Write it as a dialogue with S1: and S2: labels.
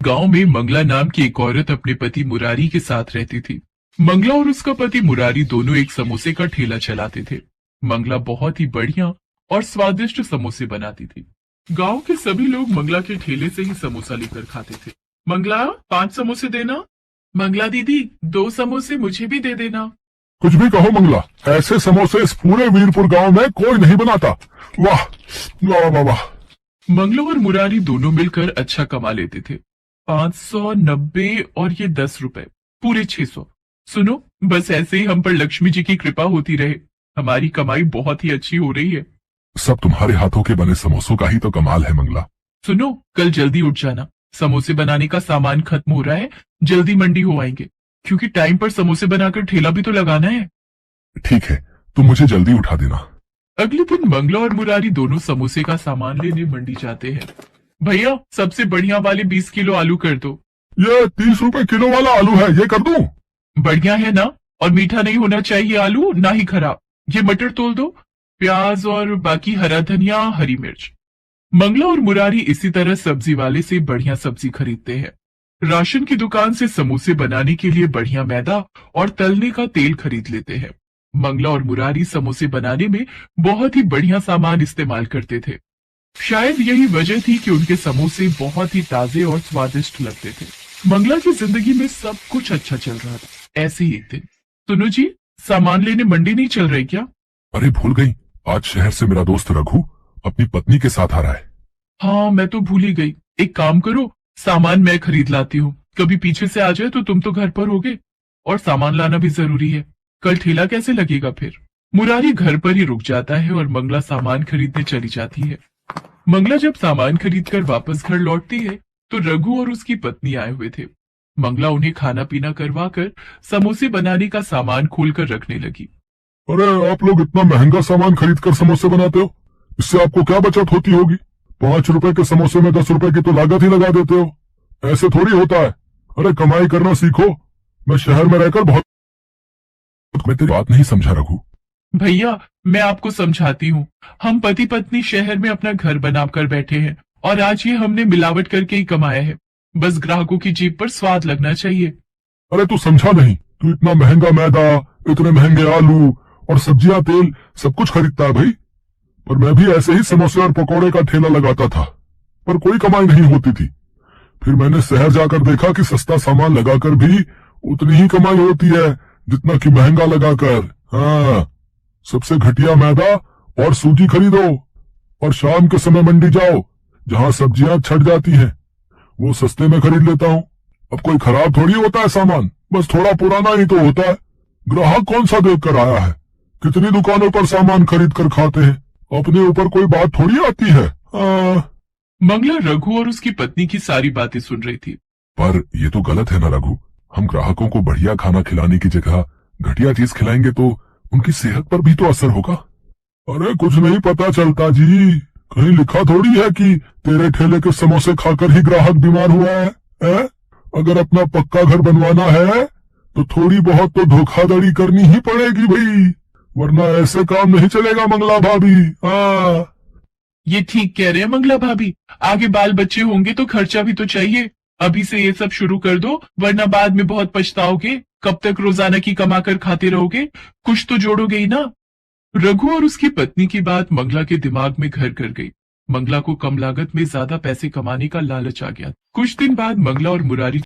S1: गांव में मंगला नाम की एक औरत अपने पति मुरारी के साथ रहती थी। मंगला और उसका पति मुरारी दोनों एक समोसे का ठेला चलाते थे। मंगला बहुत ही बढ़िया और स्वादिष्ट समोसे बनाती थी। गांव के सभी लोग मंगला के ठेले से ही समोसा लेकर खाते थे। मंगला 5 समोसे देना। मंगला दीदी 2 समोसे मुझे भी दे देना।
S2: कुछ भी कहो मंगला, ऐसे समोसे इस पूरे वीरपुर गांव में कोई नहीं बनाता। वाह वाह वाह वाह।
S1: मंगला और मुरारी दोनों मिलकर अच्छा कमा लेते थे। 590 और ये 10 रुपए, पूरे 600। सुनो, बस ऐसे ही हम पर लक्ष्मी जी की कृपा होती रहे। हमारी कमाई बहुत ही अच्छी हो रही है।
S2: सब तुम्हारे हाथों के बने समोसों का ही तो कमाल है मंगला।
S1: सुनो, कल जल्दी उठ जाना, समोसे बनाने का सामान खत्म हो रहा है। जल्दी मंडी हो आएंगे, क्योंकि टाइम पर समोसे बनाकर ठेला भी तो लगाना है।
S2: ठीक है, तुम मुझे जल्दी उठा देना।
S1: अगले दिन मंगला और मुरारी दोनों समोसे का सामान लेने मंडी जाते हैं। भैया, सबसे बढ़िया वाले 20 किलो आलू कर दो।
S2: ये 30 रुपए किलो वाला आलू है, ये कर दूं?
S1: बढ़िया है ना? और मीठा नहीं होना चाहिए आलू, ना ही खराब। ये मटर तोल दो, प्याज और बाकी हरा धनिया, हरी मिर्च। मंगला और मुरारी इसी तरह सब्जी वाले से बढ़िया सब्जी खरीदते हैं। राशन की दुकान से समोसे बनाने के लिए बढ़िया मैदा और तलने का तेल खरीद लेते हैं। मंगला और मुरारी समोसे बनाने में बहुत ही बढ़िया सामान इस्तेमाल करते थे। शायद यही वजह थी कि उनके समोसे बहुत ही ताजे और स्वादिष्ट लगते थे। मंगला की जिंदगी में सब कुछ अच्छा चल रहा था। ऐसे ही एक दिन, सुनो जी, सामान लेने मंडी नहीं चल रही क्या?
S2: अरे भूल गई, आज शहर से मेरा दोस्त रघु अपनी पत्नी के साथ आ रहा है।
S1: हाँ, मैं तो भूल ही गई। एक काम करो, सामान मैं खरीद लाती हूँ। कभी पीछे से आ जाए तो तुम तो घर पर होगे, और सामान लाना भी जरूरी है। कल ठेला कैसे लगेगा फिर? मुरारी घर पर ही रुक जाता है और मंगला सामान खरीदने चली जाती है। मंगला जब सामान खरीद कर वापस घर लौटती है तो रघु और उसकी पत्नी आए हुए थे। मंगला उन्हें खाना पीना करवा कर समोसे बनाने का सामान खोलकर रखने लगी।
S2: अरे आप लोग इतना महंगा सामान खरीद कर समोसे बनाते हो, इससे आपको क्या बचत होती होगी? 5 रुपए के समोसे में 10 रुपए की तो लागत ही लगा देते हो। ऐसे थोड़ी होता है। अरे कमाई करना सीखो। मैं शहर में रहकर बहुत मैं तेरी बात नहीं समझा रघु।
S1: भैया, मैं आपको समझाती हूँ। हम पति पत्नी शहर में अपना घर बनाकर बैठे हैं, और आज ये हमने मिलावट करके ही कमाया है। बस ग्राहकों की जीभ पर स्वाद लगना चाहिए।
S2: अरे तू समझा नहीं, तू इतना महंगा मैदा, इतने महंगे आलू और सब्जियां, तेल सब कुछ खरीदता है भाई। पर मैं भी ऐसे ही समोसे और पकौड़े का ठेला लगाता था, पर कोई कमाई नहीं होती थी। फिर मैंने शहर जाकर देखा कि सस्ता सामान लगाकर भी उतनी ही कमाई होती है जितना कि महंगा लगाकर। हाँ, सबसे घटिया मैदा और सूजी खरीदो और शाम के समय मंडी जाओ जहां सब्जियां छट जाती हैं, वो सस्ते में खरीद लेता हूँ। अब कोई खराब थोड़ी होता है सामान, बस थोड़ा पुराना ही तो होता है। ग्राहक कौन सा देख कर आया है? कितनी दुकानों पर सामान खरीद कर खाते हैं, अपने ऊपर कोई बात थोड़ी आती है।
S1: मंगला रघु और उसकी पत्नी की सारी बातें सुन रही थी।
S2: पर ये तो गलत है ना रघु, हम ग्राहकों को बढ़िया खाना खिलाने की जगह घटिया चीज खिलाएंगे तो उनकी सेहत पर भी तो असर होगा। अरे कुछ नहीं पता चलता जी, कहीं लिखा थोड़ी है कि तेरे ठेले के समोसे खाकर ही ग्राहक बीमार हुआ है? अगर अपना पक्का घर बनवाना है तो थोड़ी बहुत तो धोखाधड़ी करनी ही पड़ेगी भाई, वरना ऐसे काम नहीं चलेगा मंगला भाभी।
S1: ये ठीक कह रहे हैं मंगला भाभी। आगे बाल बच्चे होंगे तो खर्चा भी तो चाहिए। अभी से ये सब शुरू कर दो, वरना बाद में बहुत पछताओगे। कब तक रोजाना की कमा कर खाते रहोगे? कुछ तो जोड़ोगे ही ना। रघु और उसकी पत्नी की बात मंगला के दिमाग में घर कर गई। मंगला को कम लागत में ज्यादा पैसे कमाने का लालच आ गया। कुछ दिन बाद मंगला और मुरारी